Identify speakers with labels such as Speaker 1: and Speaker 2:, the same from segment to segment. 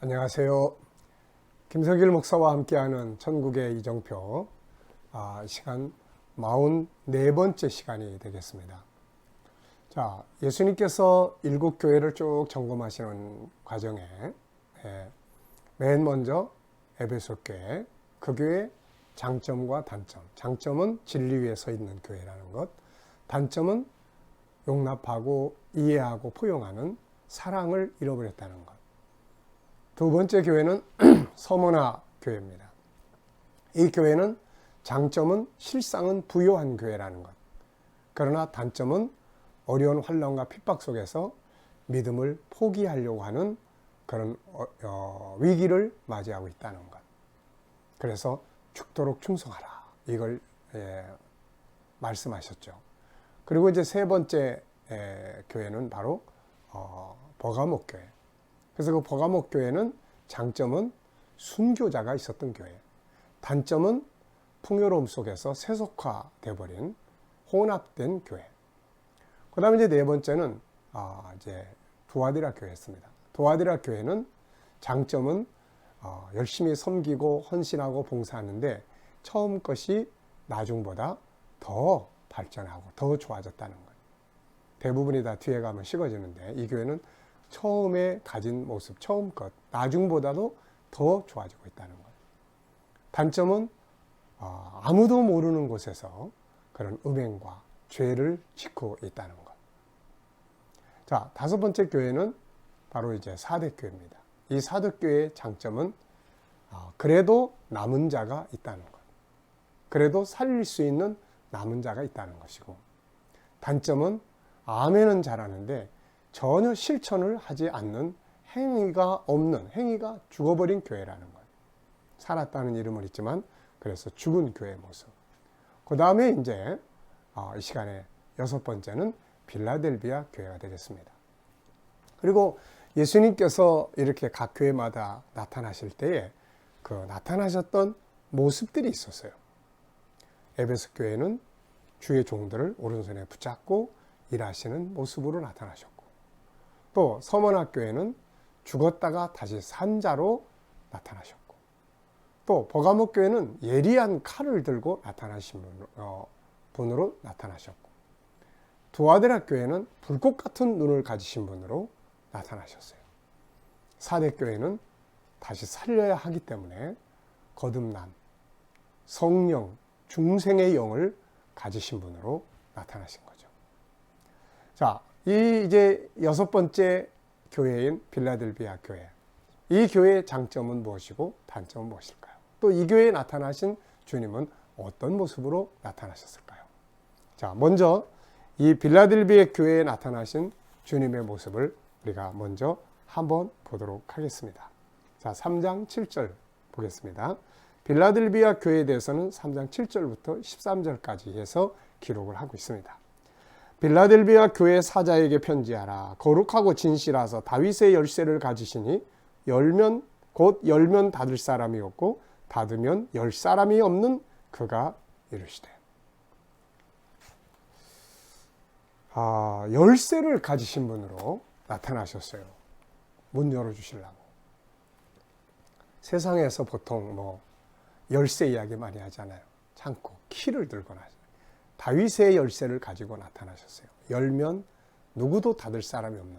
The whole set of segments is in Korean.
Speaker 1: 안녕하세요. 김석일 목사와 함께하는 천국의 이정표 시간 44번째 시간이 되겠습니다. 자, 예수님께서 7교회를 쭉 점검하시는 과정에 맨 먼저 에베소 교회, 그 교회의 장점과 단점. 장점은 진리 위에 서 있는 교회라는 것, 단점은 용납하고 이해하고 포용하는 사랑을 잃어버렸다는 것. 두 번째 교회는 서머나 교회입니다. 이 교회는 장점은 실상은 부요한 교회라는 것. 그러나 단점은 어려운 환난과 핍박 속에서 믿음을 포기하려고 하는 그런 위기를 맞이하고 있다는 것. 그래서 죽도록 충성하라. 이걸 말씀하셨죠. 그리고 이제 세 번째 교회는 바로 버가목 교회. 그래서 그 버가목 교회는 장점은 순교자가 있었던 교회, 단점은 풍요로움 속에서 세속화돼 버린 혼합된 교회. 그다음에 이제 네 번째는 이제 두아디라 교회였습니다. 두아디라 교회는 장점은 열심히 섬기고 헌신하고 봉사하는데 처음 것이 나중보다 더 발전하고 더 좋아졌다는 거예요. 대부분이 다 뒤에 가면 식어지는데 이 교회는 처음에 가진 모습, 처음 것, 나중보다도 더 좋아지고 있다는 거예요. 단점은 아무도 모르는 곳에서 그런 음행과 죄를 짓고 있다는 것. 자, 다섯 번째 교회는 바로 이제 사대교회입니다. 이 사대교회의 장점은 그래도 남은 자가 있다는 것. 그래도 살릴 수 있는 남은 자가 있다는 것이고, 단점은 아멘은 잘하는데 전혀 실천을 하지 않는 행위가 없는, 행위가 죽어버린 교회라는 거예요. 살았다는 이름은 있지만 그래서 죽은 교회의 모습. 그 다음에 이제 이 시간에 여섯 번째는 빌라델비아 교회가 되겠습니다. 그리고 예수님께서 이렇게 각 교회마다 나타나실 때에 그 나타나셨던 모습들이 있었어요. 에베소 교회는 주의 종들을 오른손에 붙잡고 일하시는 모습으로 나타나셨고, 또 서머나 교회는 죽었다가 다시 산 자로 나타나셨고, 또 버가목 교회는 예리한 칼을 들고 나타나신 분으로 나타나셨고, 두아디라 교회는 불꽃 같은 눈을 가지신 분으로 나타나셨어요. 사대 교회는 다시 살려야 하기 때문에 거듭남, 성령, 중생의 영을 가지신 분으로 나타나신 거죠. 자, 이 이제 여섯 번째 교회인 빌라델비아 교회. 이 교회의 장점은 무엇이고 단점은 무엇일까요? 또 이 교회에 나타나신 주님은 어떤 모습으로 나타나셨을까요? 자, 먼저 이 빌라델비아 교회에 나타나신 주님의 모습을 우리가 먼저 한번 보도록 하겠습니다. 자, 3장 7절 보겠습니다. 빌라델비아 교회에 대해서는 3장 7절부터 13절까지 해서 기록을 하고 있습니다. 빌라델비아 교회 사자에게 편지하라. 거룩하고 진실하서 다윗의 열쇠를 가지시니 열면 곧 열면 닫을 사람이 없고 닫으면 열 사람이 없는 그가 이르시되. 열쇠를 가지신 분으로 나타나셨어요. 문 열어주시려고. 세상에서 보통 열쇠 이야기 많이 하잖아요. 창고, 키를 들고 나서. 다윗의 열쇠를 가지고 나타나셨어요. 열면 누구도 닫을 사람이 없는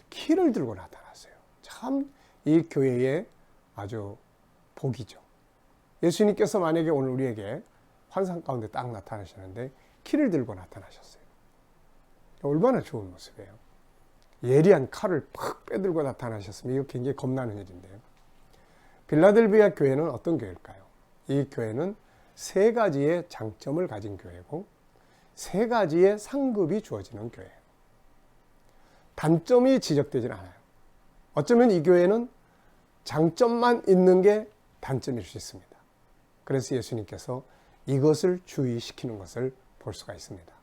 Speaker 1: 키를 들고 나타났어요. 참 이 교회의 아주 복이죠. 예수님께서 만약에 오늘 우리에게 환상 가운데 딱 나타나시는데 키를 들고 나타나셨어요. 얼마나 좋은 모습이에요. 예리한 칼을 팍 빼들고 나타나셨으면 이거 굉장히 겁나는 일인데요. 빌라델비아 교회는 어떤 교회일까요? 이 교회는 세 가지의 장점을 가진 교회고 세 가지의 상급이 주어지는 교회예요. 단점이 지적되진 않아요. 어쩌면 이 교회는 장점만 있는 게 단점일 수 있습니다. 그래서 예수님께서 이것을 주의시키는 것을 볼 수가 있습니다.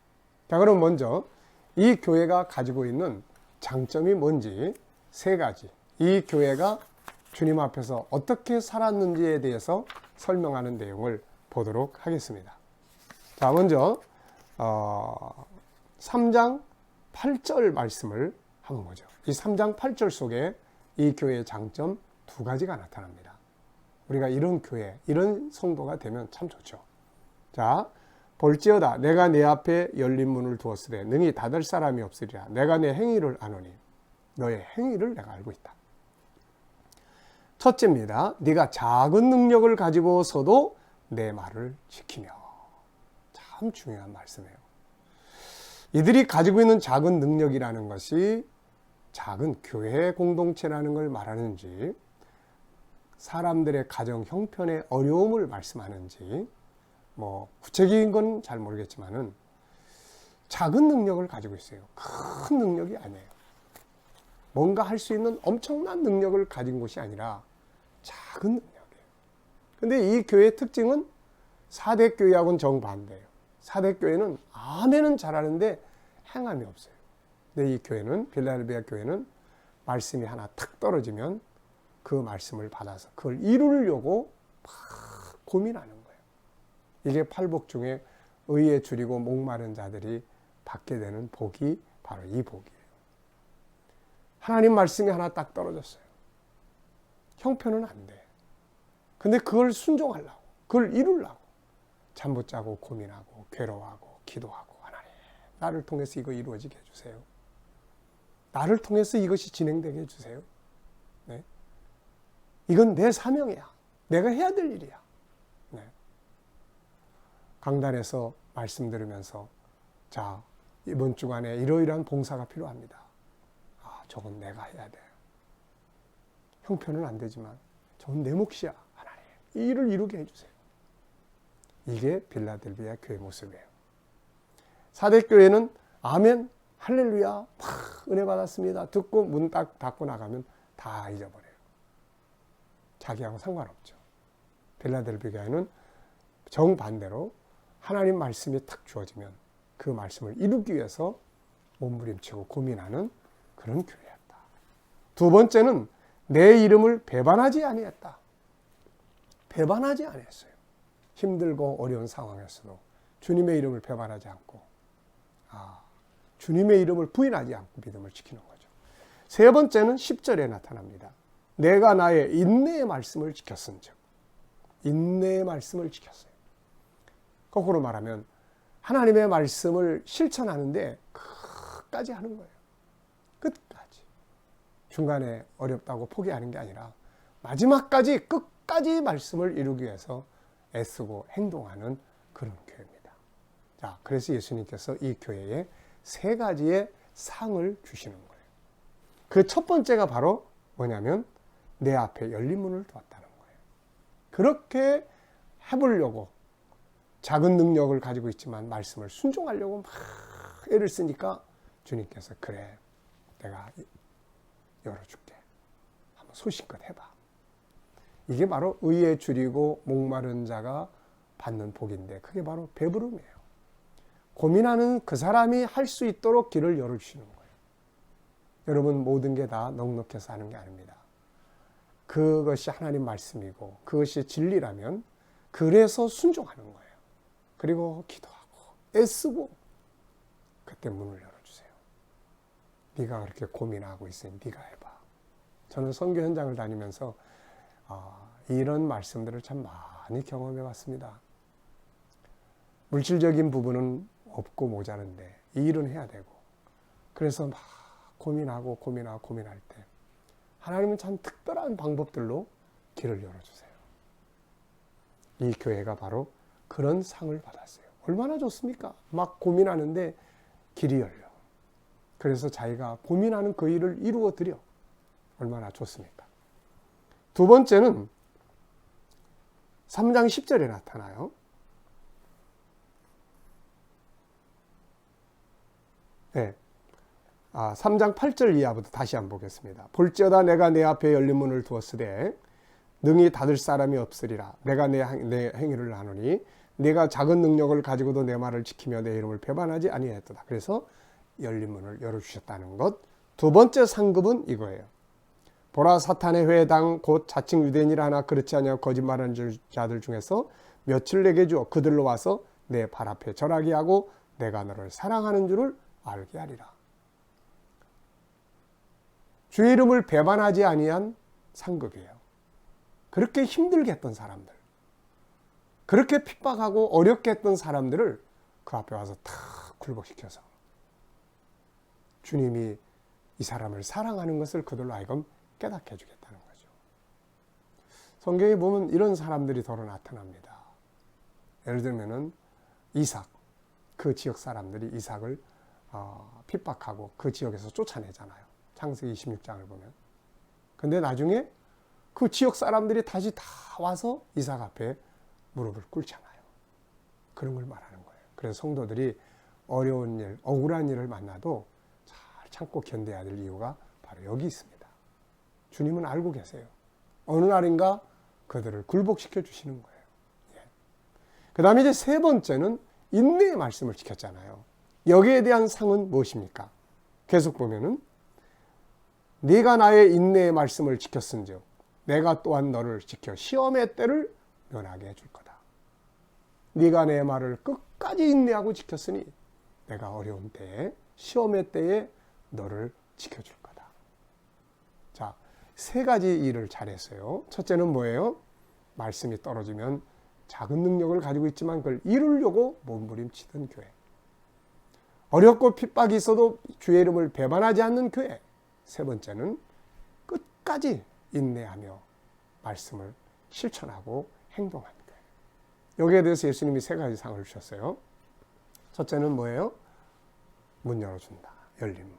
Speaker 1: 자, 그럼 먼저 이 교회가 가지고 있는 장점이 뭔지 세 가지, 이 교회가 주님 앞에서 어떻게 살았는지에 대해서 설명하는 내용을 보도록 하겠습니다. 자, 먼저 3장 8절 말씀을 한번 보죠. 이 3장 8절 속에 이 교회의 장점 두 가지가 나타납니다. 우리가 이런 교회, 이런 성도가 되면 참 좋죠. 자, 볼지어다 내가 내 앞에 열린 문을 두었으되 능히 닫을 사람이 없으리라. 내가 내 행위를 아노니 너의 행위를 내가 알고 있다. 첫째입니다. 네가 작은 능력을 가지고서도 내 말을 지키며. 참 중요한 말씀이에요. 이들이 가지고 있는 작은 능력이라는 것이 작은 교회 공동체라는 걸 말하는지, 사람들의 가정 형편의 어려움을 말씀하는지, 구체적인 건 잘 모르겠지만은 작은 능력을 가지고 있어요. 큰 능력이 아니에요. 뭔가 할 수 있는 엄청난 능력을 가진 곳이 아니라 작은 능력이에요. 근데 이 교회의 특징은 4대 교회하고는 정반대예요. 4대 교회는 아멘은 잘하는데 행함이 없어요. 근데 이 교회는, 빌라델비아 교회는 말씀이 하나 탁 떨어지면 그 말씀을 받아서 그걸 이루려고 막 고민하는 거예요. 이게 팔복 중에 의에 줄이고 목마른 자들이 받게 되는 복이 바로 이 복이에요. 하나님 말씀이 하나 딱 떨어졌어요. 형편은 안 돼. 근데 그걸 순종하려고, 그걸 이루려고 잠 못 자고 고민하고 괴로워하고 기도하고, 하나님 나를 통해서 이거 이루어지게 해주세요. 나를 통해서 이것이 진행되게 해주세요. 네? 이건 내 사명이야. 내가 해야 될 일이야. 네. 강단에서 말씀 들으면서, 자, 이번 주간에 이러이러한 봉사가 필요합니다. 저건 내가 해야 돼. 형편은 안 되지만 저건 내 몫이야. 하나님 이 일을 이루게 해주세요. 이게 빌라델비아 교회 모습이에요. 4대 교회는 아멘 할렐루야 막 은혜 받았습니다 듣고 문 딱 닫고 나가면 다 잊어버려요. 자기하고 상관없죠. 빌라델비아 교회는 정반대로 하나님 말씀이 탁 주어지면 그 말씀을 이루기 위해서 몸부림치고 고민하는 그런 교회였다. 두 번째는 내 이름을 배반하지 아니했다. 배반하지 아니했어요. 힘들고 어려운 상황에서도 주님의 이름을 배반하지 않고, 주님의 이름을 부인하지 않고 믿음을 지키는 거죠. 세 번째는 10절에 나타납니다. 내가 나의 인내의 말씀을 지켰은즉. 인내의 말씀을 지켰어요. 거꾸로 말하면 하나님의 말씀을 실천하는데 끝까지 하는 거예요. 끝까지. 중간에 어렵다고 포기하는 게 아니라 마지막까지 끝까지 말씀을 이루기 위해서 애쓰고 행동하는 그런 교회입니다. 자, 그래서 예수님께서 이 교회에 세 가지의 상을 주시는 거예요. 그 첫 번째가 바로 뭐냐면 내 앞에 열린 문을 두었다는 거예요. 그렇게 해보려고 작은 능력을 가지고 있지만 말씀을 순종하려고 막 애를 쓰니까 주님께서 그래 내가 열어줄게. 한번 소신껏 해봐. 이게 바로 의에 줄이고 목마른 자가 받는 복인데 그게 바로 배부름이에요. 고민하는 그 사람이 할 수 있도록 길을 열어주시는 거예요. 여러분 모든 게 다 넉넉해서 하는 게 아닙니다. 그것이 하나님 말씀이고 그것이 진리라면 그래서 순종하는 거예요. 그리고 기도하고 애쓰고 그때 문을 열어주세요. 네가 그렇게 고민하고 있으니 네가 해봐. 저는 선교 현장을 다니면서 이런 말씀들을 참 많이 경험해 봤습니다. 물질적인 부분은 없고 모자른데 이 일은 해야 되고 그래서 막 고민할 때 하나님은 참 특별한 방법들로 길을 열어주세요. 이 교회가 바로 그런 상을 받았어요. 얼마나 좋습니까? 막 고민하는데 길이 열려. 그래서 자기가 고민하는 그 일을 이루어 드려. 얼마나 좋습니까? 두 번째는 3장 10절에 나타나요. 네. 3장 8절 이하부터 다시 한번 보겠습니다. 볼지어다 내가 내 앞에 열린 문을 두었으되 능히 닫을 사람이 없으리라. 내가 내 행위를 나누니 내가 작은 능력을 가지고도 내 말을 지키며 내 이름을 배반하지 아니하였도다. 그래서 열린 문을 열어주셨다는 것. 두 번째 상급은 이거예요. 보라 사탄의 회당 곧 자칭 유대인이라 하나 그렇지 아니하고 거짓말하는 자들 중에서 며칠 내게 주어 그들로 와서 내 발 앞에 절하게 하고 내가 너를 사랑하는 줄을 알게 하리라. 주의 이름을 배반하지 아니한 상급이에요. 그렇게 힘들게 했던 사람들, 그렇게 핍박하고 어렵게 했던 사람들을 그 앞에 와서 탁 굴복시켜서 주님이 이 사람을 사랑하는 것을 그들로 하여금 깨닫게 해주겠다는 거죠. 성경에 보면 이런 사람들이 더러 나타납니다. 예를 들면은 이삭, 그 지역 사람들이 이삭을 핍박하고 그 지역에서 쫓아내잖아요. 창세기 26장을 보면. 근데 나중에 그 지역 사람들이 다시 다 와서 이삭 앞에 무릎을 꿇잖아요. 그런 걸 말하는 거예요. 그래서 성도들이 어려운 일, 억울한 일을 만나도 잘 참고 견뎌야 될 이유가 바로 여기 있습니다. 주님은 알고 계세요. 어느 날인가 그들을 굴복시켜 주시는 거예요. 예. 그 다음에 이제 세 번째는 인내의 말씀을 지켰잖아요. 여기에 대한 상은 무엇입니까? 계속 보면은 네가 나의 인내의 말씀을 지켰은즉 내가 또한 너를 지켜 시험의 때를 면하게 해줄 거다. 네가 내 말을 끝까지 인내하고 지켰으니 내가 어려운 때에 시험의 때에 너를 지켜줄 거다. 자, 세 가지 일을 잘했어요. 첫째는 뭐예요? 말씀이 떨어지면 작은 능력을 가지고 있지만 그걸 이루려고 몸부림치던 교회. 어렵고 핍박이 있어도 주의 이름을 배반하지 않는 교회. 세 번째는 끝까지 인내하며 말씀을 실천하고 행동하는 거예요. 여기에 대해서 예수님이 세 가지 상을 주셨어요. 첫째는 뭐예요? 문 열어준다. 열린 문.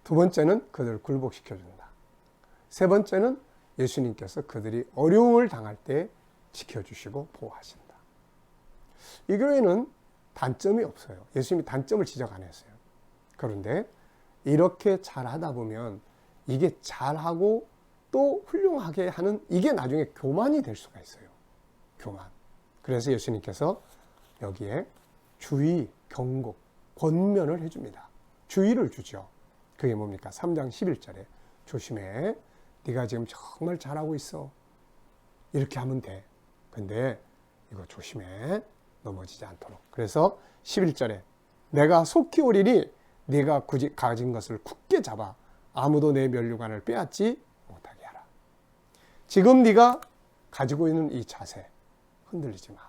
Speaker 1: 두 번째는 그들을 굴복시켜준다. 세 번째는 예수님께서 그들이 어려움을 당할 때 지켜주시고 보호하신다. 이 교회는 단점이 없어요. 예수님이 단점을 지적 안 했어요. 그런데 이렇게 잘하다 보면 이게 잘하고 또 훌륭하게 하는 이게 나중에 교만이 될 수가 있어요. 교만. 그래서 예수님께서 여기에 주의, 경고, 권면을 해줍니다. 주의를 주죠. 그게 뭡니까? 3장 11절에 조심해. 네가 지금 정말 잘하고 있어. 이렇게 하면 돼. 근데 이거 조심해. 넘어지지 않도록. 그래서 11절에 내가 속히 오리니 네가 굳이 가진 것을 굳게 잡아 아무도 내 면류관을 빼앗지 못하게 하라. 지금 네가 가지고 있는 이 자세 흔들리지 마.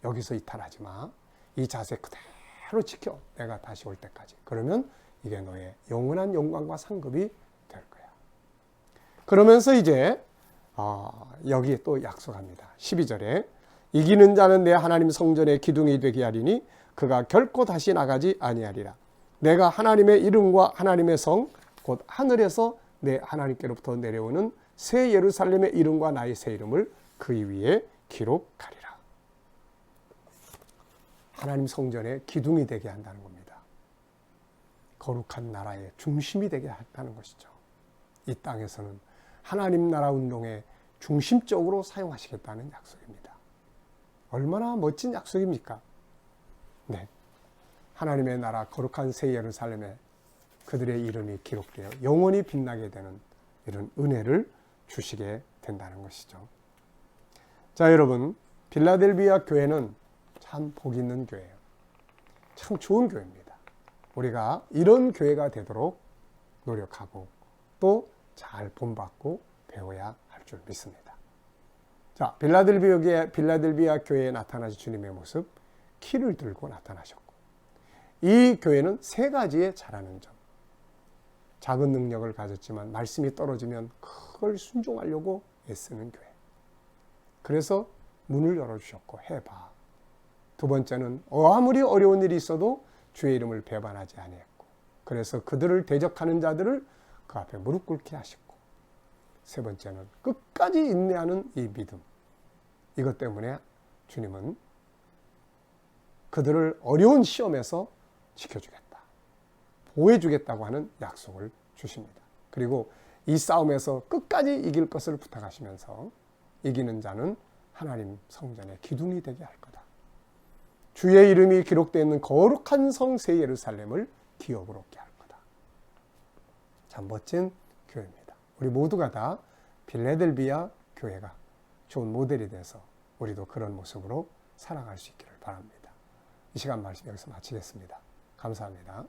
Speaker 1: 여기서 이탈하지 마. 이 자세 그대로 지켜. 내가 다시 올 때까지. 그러면 이게 너의 영원한 영광과 상급이 될 거야. 그러면서 이제 여기에 또 약속합니다. 12절에 이기는 자는 내 하나님 성전의 기둥이 되게 하리니 그가 결코 다시 나가지 아니하리라. 내가 하나님의 이름과 하나님의 성 곧 하늘에서 내 하나님께로부터 내려오는 새 예루살렘의 이름과 나의 새 이름을 그 위에 기록하리라. 하나님 성전의 기둥이 되게 한다는 겁니다. 거룩한 나라의 중심이 되게 한다는 것이죠. 이 땅에서는 하나님 나라 운동의 중심적으로 사용하시겠다는 약속입니다. 얼마나 멋진 약속입니까? 네. 하나님의 나라 거룩한 새 예루살렘에 그들의 이름이 기록되어 영원히 빛나게 되는 이런 은혜를 주시게 된다는 것이죠. 자, 여러분, 빌라델비아 교회는 참 복 있는 교회예요. 참 좋은 교회입니다. 우리가 이런 교회가 되도록 노력하고 또 잘 본받고 배워야 할 줄 믿습니다. 자, 빌라델비아 교회에 나타나신 주님의 모습, 키를 들고 나타나셨고, 이 교회는 세 가지에 잘하는 점. 작은 능력을 가졌지만 말씀이 떨어지면 그걸 순종하려고 애쓰는 교회. 그래서 문을 열어주셨고 해봐. 두 번째는 아무리 어려운 일이 있어도 주의 이름을 배반하지 아니했고, 그래서 그들을 대적하는 자들을 그 앞에 무릎 꿇게 하셨고, 세 번째는 끝까지 인내하는 이 믿음. 이것 때문에 주님은 그들을 어려운 시험에서 지켜주겠다, 보호해주겠다고 하는 약속을 주십니다. 그리고 이 싸움에서 끝까지 이길 것을 부탁하시면서 이기는 자는 하나님 성전의 기둥이 되게 할 거다. 주의 이름이 기록되어 있는 거룩한 성 새 예루살렘을 기업으로 얻게 할 거다. 참 멋진 교회입니다. 우리 모두가 다 빌라델비아 교회가 좋은 모델이 돼서 우리도 그런 모습으로 살아갈 수 있기를 바랍니다. 이 시간 말씀 여기서 마치겠습니다. 감사합니다.